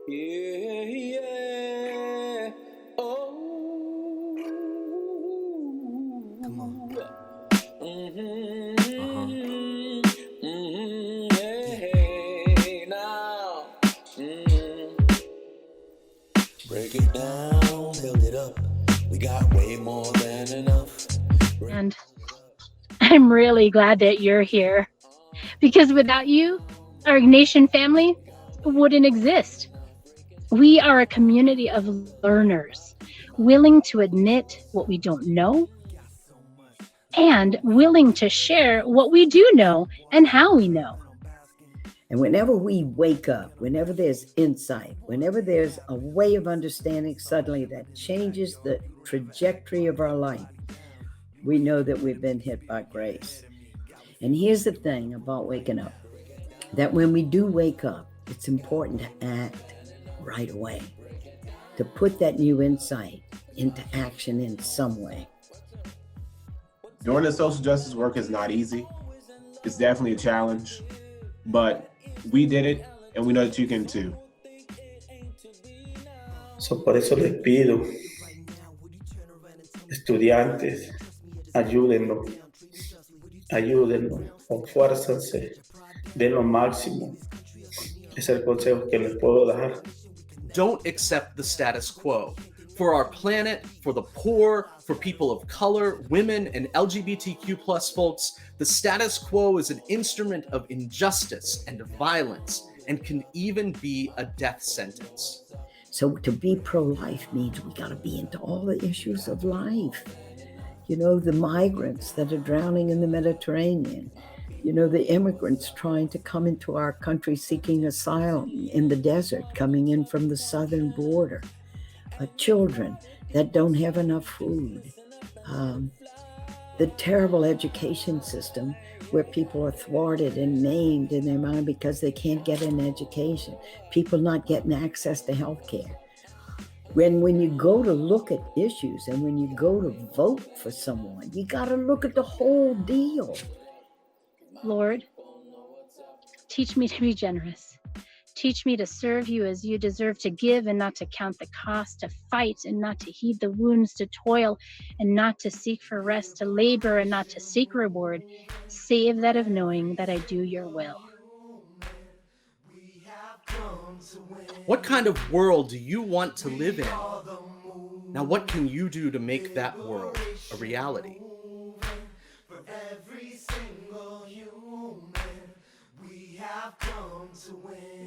Yeah, yeah. Oh. Come on. Hey, now. Break it down, build it up. We got way more than enough. And I'm really glad that you're here because without you, our Ignatian family wouldn't exist. We are a community of learners, willing to admit what we don't know and willing to share what we do know and how we know. And whenever we wake up, whenever there's insight, whenever there's a way of understanding suddenly that changes the trajectory of our life, we know that we've been hit by grace. And here's the thing about waking up, that when we do wake up, it's important to act right away, to put that new insight into action in some way. Doing the social justice work is not easy. It's definitely a challenge, but we did it and we know that you can too. So por eso les pido, estudiantes, ayúdennos, esfuércense, den lo máximo. Es el consejo que les puedo dar. Don't accept the status quo. For our planet, for the poor, for people of color, women, and LGBTQ plus folks, the status quo is an instrument of injustice and violence and can even be a death sentence. So to be pro-life means we got to be into all the issues of life. You know, the migrants that are drowning in the Mediterranean, you know, the immigrants trying to come into our country seeking asylum in the desert, coming in from the southern border, children that don't have enough food, the terrible education system where people are thwarted and maimed in their mind because they can't get an education, people not getting access to health care. When you go to look at issues and when you go to vote for someone, you got to look at the whole deal. Lord, teach me to be generous. Teach me to serve you as you deserve, to give and not to count the cost, to fight and not to heed the wounds, to toil and not to seek for rest, to labor and not to seek reward, save that of knowing that I do your will. What kind of world do you want to live in? Now, what can you do to make that world a reality? For every single human, we have come to win.